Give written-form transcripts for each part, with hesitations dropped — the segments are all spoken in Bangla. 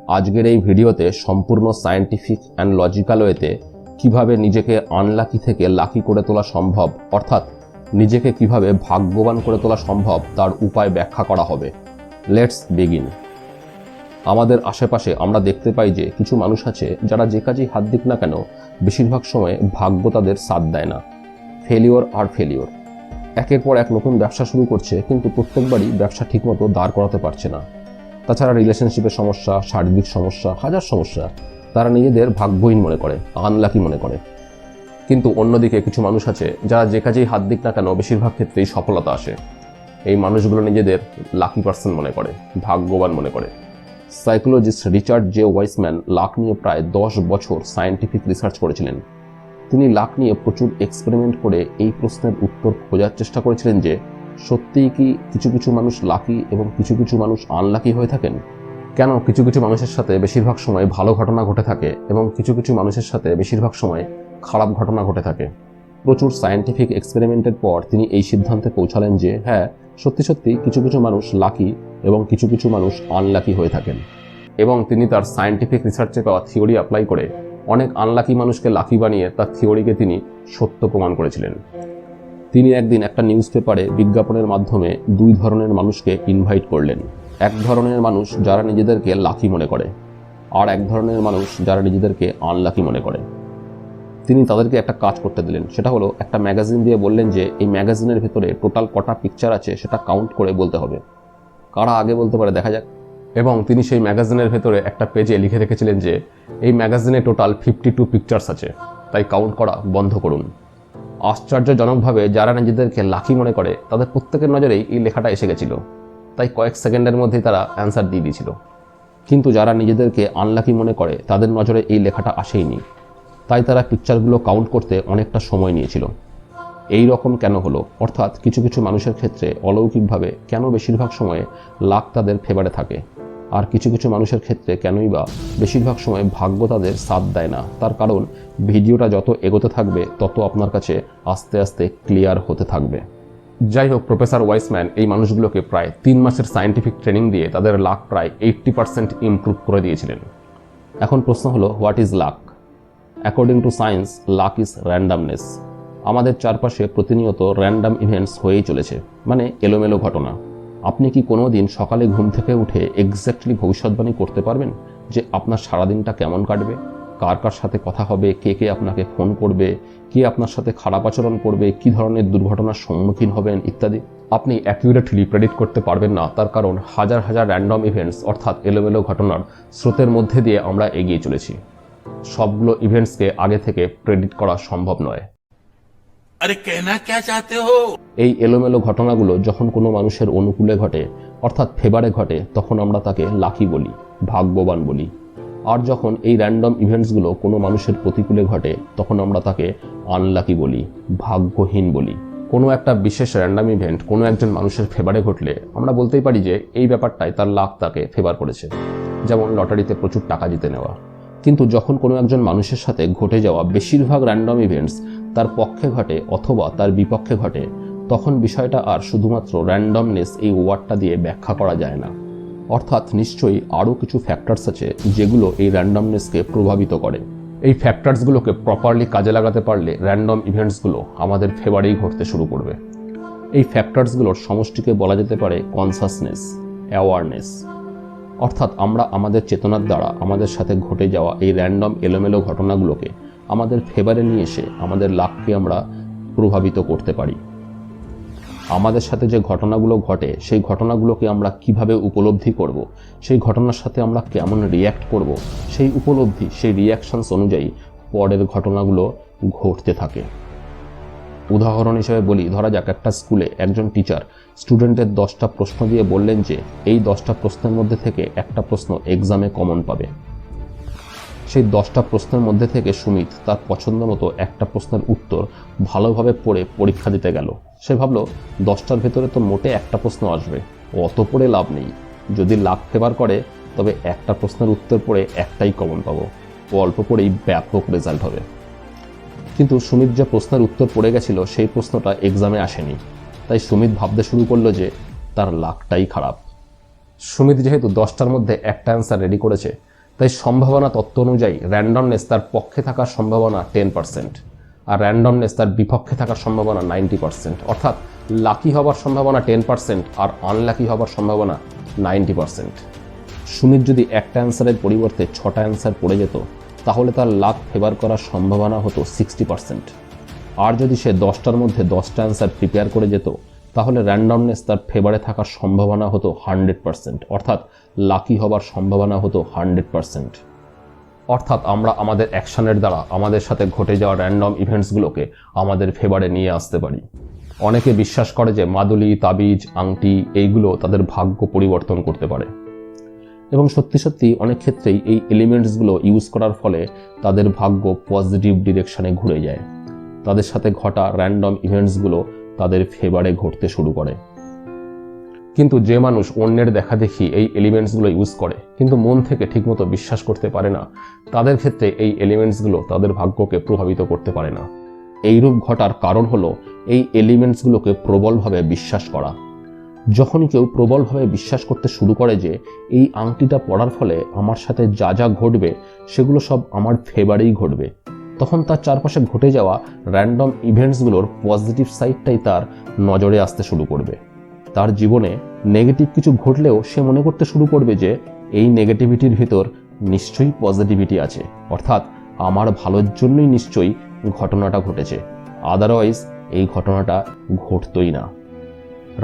আজকের এই ভিডিওতে সম্পূর্ণ সায়েন্টিফিক অ্যান্ড লজিক্যাল ওয়েতে কিভাবে নিজেকে আনলাকি থেকে লাকি করে তোলা সম্ভব, অর্থাৎ নিজেকে কিভাবে ভাগ্যবান করে তোলা সম্ভব তার উপায় ব্যাখ্যা করা হবে। Let's begin. আমাদের আশেপাশে আমরা দেখতে পাই যে কিছু মানুষ আছে যারা যে কাজেই হাত দিক না কেন বেশিরভাগ সময় ভাগ্য তাদের সাথ দেয় না। ফেলিওর আর ফেলিওর, একের পর এক নতুন ব্যবসা শুরু করছে কিন্তু প্রত্যেকবারই ব্যবসা ঠিকমতো দাঁড় করাতে পারছে না। তাছাড়া রিলেশনশিপের সমস্যা, শারীরিক সমস্যা, হাজার সমস্যা, তারা নিজেদের ভাগ্যহীন মনে করে, আনলাকি মনে করে। কিন্তু অন্যদিকে কিছু মানুষ আছে যারা যে কাজেই হাত দিক না কেন বেশিরভাগ ক্ষেত্রেই সফলতা আসে। এই মানুষগুলো নিজেদের লাকি পার্সন মনে করে, ভাগ্যবান মনে করে। Psychologist Richard J Wiseman lakh নিয়ে প্রায় 10 বছর সায়েন্টিফিক রিসার্চ করেছিলেন। তিনি লাক নিয়ে প্রচুর এক্সপেরিমেন্ট করে এই প্রশ্নের উত্তর খোঁজার চেষ্টা করেছিলেন যে সত্যিই কি কিছু কিছু মানুষ লাকি এবং কিছু কিছু মানুষ আনলাকি হয়ে থাকেন। কেন কিছু কিছু মানুষের সাথে বেশিরভাগ সময় ভালো ঘটনা ঘটে থাকে এবং কিছু কিছু মানুষের সাথে বেশিরভাগ সময় খারাপ ঘটনা ঘটে থাকে। প্রচুর সায়েন্টিফিক এক্সপেরিমেন্টের পর তিনি এই সিদ্ধান্তে পৌঁছালেন যে হ্যাঁ, সত্যি সত্যি কিছু কিছু মানুষ লাকি এবং কিছু কিছু মানুষ আনলাকি হয়ে থাকেন। এবং তিনি তার সায়েন্টিফিক রিসার্চে পাওয়া থিওরি অ্যাপ্লাই করে অনেক আনলাকি মানুষকে লাকি বানিয়ে তার থিওরিকে তিনি সত্য প্রমাণ করেছিলেন। তিনি একদিন একটা নিউজ পেপারে বিজ্ঞাপনের মাধ্যমে দুই ধরনের মানুষকে ইনভাইট করলেন। এক ধরনের মানুষ যারা নিজেদেরকে লাকি মনে করে, আর এক ধরনের মানুষ যারা নিজেদেরকে আনলাকি মনে করে। তিনি তাদেরকে একটা কাজ করতে দিলেন, সেটা হলো একটা ম্যাগাজিন দিয়ে বললেন যে এই ম্যাগাজিনের ভেতরে টোটাল কটা পিকচার আছে সেটা কাউন্ট করে বলতে হবে। কারা আগে বলতে পারে দেখা যাক। এবং তিনি সেই ম্যাগাজিনের ভেতরে একটা পেজে লিখে রেখেছিলেন যে এই ম্যাগাজিনে টোটাল 52 পিকচার্স আছে, তাই কাউন্ট করা বন্ধ করুন। আশ্চর্যজনকভাবে যারা নিজেদেরকে লাকি মনে করে তাদের প্রত্যেকের নজরেই এই লেখাটা এসে গেছিল, তাই কয়েক সেকেন্ডের মধ্যেই তারা অ্যান্সার দিয়ে দিয়েছিল। কিন্তু যারা নিজেদেরকে আনলাকি মনে করে তাদের নজরে এই লেখাটা আসেইনি, তাই তারা পিকচারগুলো কাউন্ট করতে অনেকটা সময় নিয়েছিল। এই রকম কেন হলো? অর্থাৎ কিছু কিছু মানুষের ক্ষেত্রে অলৌকিকভাবে কেন বেশিরভাগ সময়ে লাক তাদের ফেভারে থাকে, আর কিছু কিছু মানুষের ক্ষেত্রে কেনই বা বেশিরভাগ সময় ভাগ্য তাদের সাথ দেয় না? তার কারণ ভিডিওটা যত এগোতে থাকবে তত আপনার কাছে আস্তে আস্তে ক্লিয়ার হতে থাকবে। যাই হোক, প্রফেসর ওয়াইসম্যান এই মানুষগুলোকে প্রায় 3 মাসের সায়েন্টিফিক ট্রেনিং দিয়ে তাদের লাক প্রায় 80% ইমপ্রুভ করে দিয়েছিলেন। এখন প্রশ্ন হলো, what is luck? According to science, luck is randomness. আমাদের চারপাশে প্রতিনিয়ত র্যান্ডাম ইভেন্টস হয়েই চলেছে, মানে এলোমেলো ঘটনা। আপনি কি কোনো দিন সকালে ঘুম থেকে উঠে এক্স্যাক্টলি ভবিষ্যৎবাণী করতে পারবেন যে আপনার সারাদিনটা কেমন কাটবে, কার কার সাথে কথা হবে, কে কে আপনাকে ফোন করবে, কে আপনার সাথে খারাপ আচরণ করবে, কি ধরনের দুর্ঘটনার সম্মুখীন হবেন ইত্যাদি? আপনি অ্যাকিউরেটলি প্রেডিক্ট করতে পারবেন না, তার কারণ হাজার হাজার র্যান্ডম ইভেন্টস অর্থাৎ এলোমেলো ঘটনার স্রোতের মধ্যে দিয়ে আমরা এগিয়ে চলেছি। সবগুলো ইভেন্টসকে আগে থেকে প্রেডিক্ট করা সম্ভব নয়। আরে কেনা কে চাতে হো? এই এলোমেলো ঘটনাগুলো যখন কোনো মানুষের অনুকূলে ঘটে, অর্থাৎ ফেভারে ঘটে, তখন আমরা তাকে লাকি বলি, ভাগ্যবান বলি। আর যখন এই র্যান্ডম ইভেন্টসগুলো কোনো মানুষের প্রতিকূলে ঘটে তখন আমরা তাকে আনলাকি বলি, ভাগ্যহীন বলি। কোনো একটা বিশেষ র্যান্ডম ইভেন্ট কোনো একজন মানুষের ফেভারে ঘটলে আমরা বলতেই পারি যে এই ব্যাপারটাই তার লাক তাকে ফেভার করেছে, যেমন লটারিতে প্রচুর টাকা জিতে নেওয়া। কিন্তু যখন কোনো একজন মানুষের সাথে ঘটে যাওয়া বেশিরভাগ র্যান্ডম ইভেন্টস তার পক্ষে ঘটে অথবা তার বিপক্ষে ঘটে, তখন বিষয়টা আর শুধুমাত্র র্যান্ডমনেস এই ওয়ার্ডটা দিয়ে ব্যাখ্যা করা যায় না। অর্থাৎ নিশ্চয়ই আরও কিছু ফ্যাক্টরস আছে যেগুলো এই র্যান্ডমনেসকে প্রভাবিত করে। এই ফ্যাক্টরসগুলোকে প্রপারলি কাজে লাগাতে পারলে র্যান্ডম ইভেন্টসগুলো আমাদের ফেভারেই ঘটতে শুরু করবে। এই ফ্যাক্টরসগুলোর সমষ্টিকে বলা যেতে পারে কনসাসনেস, অ্যাওয়ারনেস। অর্থাৎ আমরা আমাদের চেতনার দ্বারা আমাদের সাথে ঘটে যাওয়া এই র্যান্ডম এলোমেলো ঘটনাগুলোকে আমাদের ফেভারে নিয়ে এসে আমাদের লাককে আমরা প্রভাবিত করতে পারি। আমাদের সাথে যে ঘটনাগুলো ঘটে সেই ঘটনাগুলোকে আমরা কিভাবে উপলব্ধি করব, সেই ঘটনার সাথে আমরা কেমন রিয়্যাক্ট করব, সেই উপলব্ধি, সেই রিয়াকশনস অনুযায়ী পরের ঘটনাগুলো ঘটতে থাকে। উদাহরণ হিসেবে বলি, ধরা যাক একটা স্কুলে একজন টিচার স্টুডেন্টের 10টা প্রশ্ন দিয়ে বললেন যে এই 10টা প্রশ্নের মধ্যে থেকে একটা প্রশ্ন এক্সামে কমন পাবে। সেই 10টা প্রশ্নের মধ্যে থেকে সুমিত তার পছন্দ মতো একটা প্রশ্নের উত্তর ভালোভাবে পড়ে পরীক্ষা দিতে গেল। সে ভাবল 10টার ভেতরে তো মোটে একটা প্রশ্ন আসবে, অত পড়ে লাভ নেই। যদি লাক ফেভার করে তবে একটা প্রশ্নের উত্তর পড়ে একটাই কমন পাবো, অল্প পড়েই ব্যাপক রেজাল্ট হবে। কিন্তু সুমিত যে প্রশ্নের উত্তর পড়ে গেছিল সেই প্রশ্নটা এক্সামে আসেনি, তাই সুমিত ভাবতে শুরু করলো যে তার লাকটাই খারাপ। সুমিত যেহেতু 10টার মধ্যে একটা অ্যান্সার রেডি করেছে, তাই সম্ভাবনা তত্ত্ব অনুযায়ী র্যান্ডমনেস তার পক্ষে থাকার সম্ভাবনা 10%, আর র্যান্ডমনেস তার বিপক্ষে থাকার সম্ভাবনা 90%। অর্থাৎ লাকি হবার সম্ভাবনা 10% আর আনলাকি হবার সম্ভাবনা 90%। সুমিত যদি একটা অ্যান্সারের পরিবর্তে 6টা অ্যান্সার পড়ে যেত, তাহলে তার লাক ফেভার করার সম্ভাবনা হতো 60%। আর যদি সে 10টার মধ্যে 10টা অ্যান্সার প্রিপেয়ার করে যেত, তাহলে র্যান্ডমনেস তার ফেভারে থাকার সম্ভাবনা হতো 100%। অর্থাৎ লাকি হবার সম্ভাবনা হতো 100%। অর্থাৎ আমরা আমাদের অ্যাকশনের দ্বারা আমাদের সাথে ঘটে যাওয়া র্যান্ডম ইভেন্টসগুলোকে আমাদের ফেভারে নিয়ে আসতে পারি। অনেকে বিশ্বাস করে যে মাদুলি, তাবিজ, আংটি এইগুলো তাদের ভাগ্য পরিবর্তন করতে পারে, এবং সত্যি সত্যি অনেক ক্ষেত্রেই এই এলিমেন্টসগুলো ইউজ করার ফলে তাদের ভাগ্য পজিটিভ ডিরেকশনে ঘুরে যায়। তাদের সাথে ঘটা র্যান্ডম ইভেন্টসগুলো তাদের ফেভারে ঘটতে শুরু করে। কিন্তু যে মানুষ অন্যের দেখা দেখি এই এলিমেন্টসগুলো ইউজ করে কিন্তু মন থেকে ঠিকমতো বিশ্বাস করতে পারে না, তাদের ক্ষেত্রে এই এলিমেন্টসগুলো তাদের ভাগ্যকে প্রভাবিত করতে পারে না। এইরূপ ঘটার কারণ হলো এই এলিমেন্টসগুলোকে প্রবলভাবে বিশ্বাস করা। যখনই কেউ প্রবলভাবে বিশ্বাস করতে শুরু করে যে এই আংটিটা পরার ফলে আমার সাথে যা যা ঘটবে সেগুলো সব আমার ফেভারেই ঘটবে, তখন তার চারপাশে ঘটে যাওয়া র্যান্ডম ইভেন্টসগুলোর পজিটিভ সাইডটাই তার নজরে আসতে শুরু করবে। তার জীবনে নেগেটিভ কিছু ঘটলেও সে মনে করতে শুরু করবে যে এই নেগেটিভিটির ভিতর নিশ্চয়ই পজিটিভিটি আছে, অর্থাৎ আমার ভালোর জন্যই নিশ্চয়ই ঘটনাটা ঘটেছে, আদারওয়াইজ এই ঘটনাটা ঘটতই না।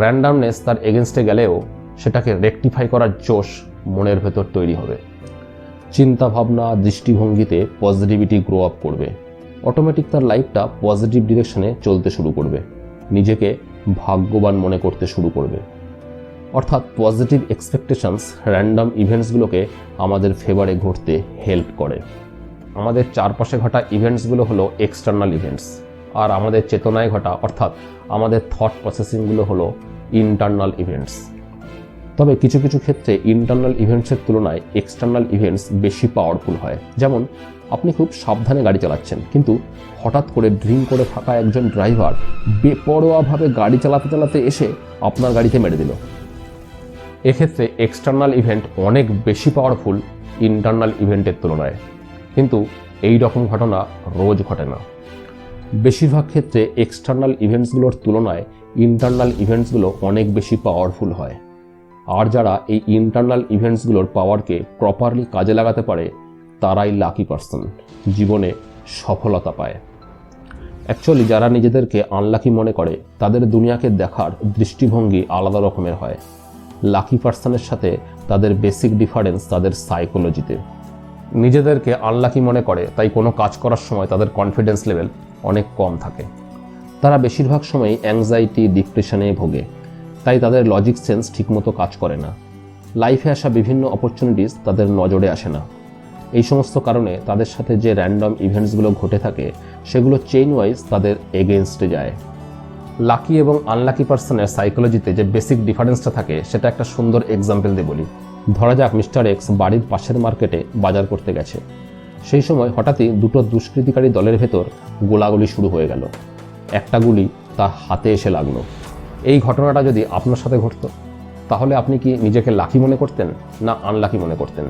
র্যান্ডমনেস তার এগেনস্টে গেলেও সেটাকে রেকটিফাই করার জোশ মনের ভেতর তৈরি হবে। চিন্তা ভাবনা, দৃষ্টিভঙ্গিতে পজিটিভিটি গ্রো আপ করবে। অটোমেটিক তার লাইফটা পজিটিভ ডিরেকশনে চলতে শুরু করবে, নিজেকে ভাগ্যবান মনে করতে শুরু করবে। অর্থাৎ পজিটিভ এক্সপেকটেশনস র্যান্ডম ইভেন্টসগুলোকে আমাদের ফেভারে ঘটতে হেল্প করে। আমাদের চারপাশে ঘটা ইভেন্টসগুলো হলো এক্সটার্নাল ইভেন্টস, আর আমাদের চেতনায় ঘটা অর্থাৎ আমাদের থট প্রসেসিংগুলো হলো ইন্টারনাল ইভেন্টস। তবে কিছু কিছু ক্ষেত্রে ইন্টারনাল ইভেন্টসের তুলনায় এক্সটার্নাল ইভেন্টস বেশি পাওয়ারফুল হয়। যেমন আপনি খুব সাবধানে গাড়ি চালাচ্ছেন, কিন্তু হঠাৎ করে ড্রিঙ্ক করে থাকা একজন ড্রাইভার বেপরোয়াভাবে গাড়ি চালাতে চালাতে এসে আপনার গাড়িতে মেরে দিল। এক্ষেত্রে এক্সটার্নাল ইভেন্ট অনেক বেশি পাওয়ারফুল ইন্টারনাল ইভেন্টের তুলনায়, কিন্তু এই রকম ঘটনা রোজ ঘটে না। বেশিরভাগ ক্ষেত্রে এক্সটার্নাল ইভেন্টসগুলোর তুলনায় ইন্টারনাল ইভেন্টসগুলো অনেক বেশি পাওয়ারফুল হয়। আর যারা এই ইন্টারনাল ইভেন্টসগুলোর পাওয়ারকে প্রপারলি কাজে লাগাতে পারে তারাই লাকি পার্সন, জীবনে সফলতা পায়। অ্যাকচুয়ালি যারা নিজেদেরকে আনলাকি মনে করে তাদের দুনিয়াকে দেখার দৃষ্টিভঙ্গি আলাদা রকমের হয়। লাকি পার্সনের সাথে তাদের বেসিক ডিফারেন্স তাদের সাইকোলজিতে। নিজেদেরকে আনলাকি মনে করে তাই কোনো কাজ করার সময় তাদের কনফিডেন্স লেভেল অনেক কম থাকে। তারা বেশিরভাগ সময়ই অ্যাংজাইটি, ডিপ্রেশনে ভোগে, তাই তাদের লজিক সেন্স ঠিকমতো কাজ করে না। লাইফে আসা বিভিন্ন অপরচুনিটিস তাদের নজরে আসে না। এই সমস্ত কারণে তাদের সাথে যে র্যান্ডম ইভেন্টসগুলো ঘটে থাকে সেগুলো চেইন ওয়াইজ তাদের এগেইনস্টে যায়। লাকি এবং আনলাকি পার্সনের সাইকোলজিতে যে বেসিক ডিফারেন্সটা থাকে সেটা একটা সুন্দর এক্সাম্পল দিয়ে বলি। ধরা যাক মিস্টার এক্স বাড়ির পাশের মার্কেটে বাজার করতে গেছে। সেই সময় হঠাৎই দুটো দুষ্কৃতিকারী দলের ভেতর গোলাগুলি শুরু হয়ে গেল। একটা গুলি তার হাতে এসে লাগলো। এই ঘটনাটা যদি আপনার সাথে ঘটতো তাহলে আপনি কি নিজেকে লাকি মনে করতেন না আনলাকি মনে করতেন?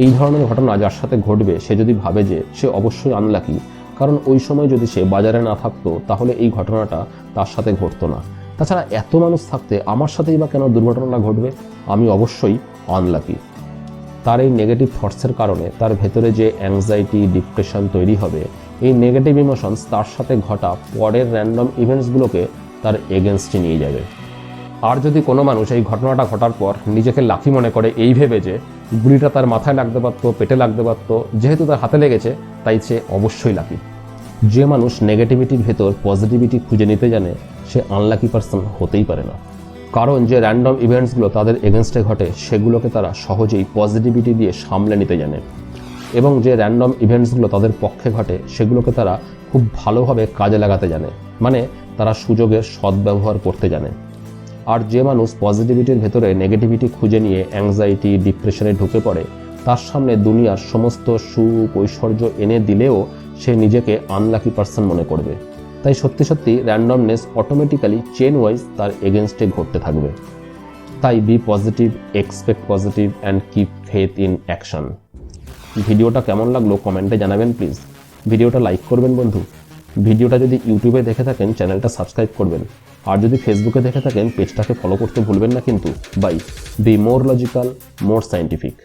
এই ধরনের ঘটনা যার সাথে ঘটবে সে যদি ভাবে যে সে অবশ্যই আনলাকি, কারণ ওই সময় যদি সে বাজারে না থাকতো তাহলে এই ঘটনাটা তার সাথে ঘটতো না। তাছাড়া এত মানুষ থাকতে আমার সাথেই বা কেন দুর্ঘটনা ঘটবে? আমি অবশ্যই আনলাকি। তার এই নেগেটিভ থটসের কারণে তার ভেতরে যে অ্যাংজাইটি, ডিপ্রেশন তৈরি হবে, এই নেগেটিভ ইমোশনস তার সাথে ঘটা পরের র্যান্ডম ইভেন্টসগুলোকে তার এগেনস্টে নিয়ে যাবে। আর যদি কোনো মানুষ এই ঘটনাটা ঘটার পর নিজেকে লাকি মনে করে এই ভেবে যে গুলিটা তার মাথায় লাগতে পারতো, পেটে লাগতে পারতো, যেহেতু তার হাতে লেগেছে তাই সে অবশ্যই লাকি। যে মানুষ নেগেটিভিটির ভেতর পজিটিভিটি খুঁজে নিতে জানে সে আনলাকি পার্সন হতেই পারে না। কারণ যে র্যান্ডম ইভেন্টসগুলো তাদের এগেনস্টে ঘটে সেগুলোকে তারা সহজেই পজিটিভিটি দিয়ে সামলে নিতে জানে, এবং যে র্যান্ডম ইভেন্টসগুলো তাদের পক্ষে ঘটে সেগুলোকে তারা খুব ভালোভাবে কাজে লাগাতে জানে, মানে তারা সুযোগের সদ্ব্যবহার করতে জানে। আর যে মানুষ পজিটিভিটির ভেতরে নেগেটিভিটি খুঁজে নিয়ে অ্যাংজাইটি, ডিপ্রেশনে ঢুকে পড়ে, তার সামনে দুনিয়ার সমস্ত সুখ ঐশ্বর্য এনে দিলেও সে নিজেকে আনলাকি পার্সন মনে করবে। তাই সত্যি সত্যি র্যান্ডমনেস অটোমেটিক্যালি চেন ওয়াইজ তার এগেনস্টে ঘটতে থাকবে। তাই be positive, expect positive and keep faith in action. ভিডিওটা কেমন লাগলো কমেন্টে জানাবেন প্লিজ। ভিডিওটা লাইক করবেন বন্ধু। ভিডিওটা যদি ইউটিউবে দেখে থাকেন চ্যানেলটা সাবস্ক্রাইব করবেন, আর যদি ফেসবুকে দেখে থাকেন পেজটাকে ফলো করতে ভুলবেন না কিন্তু। Bye. Be more logical, more scientific.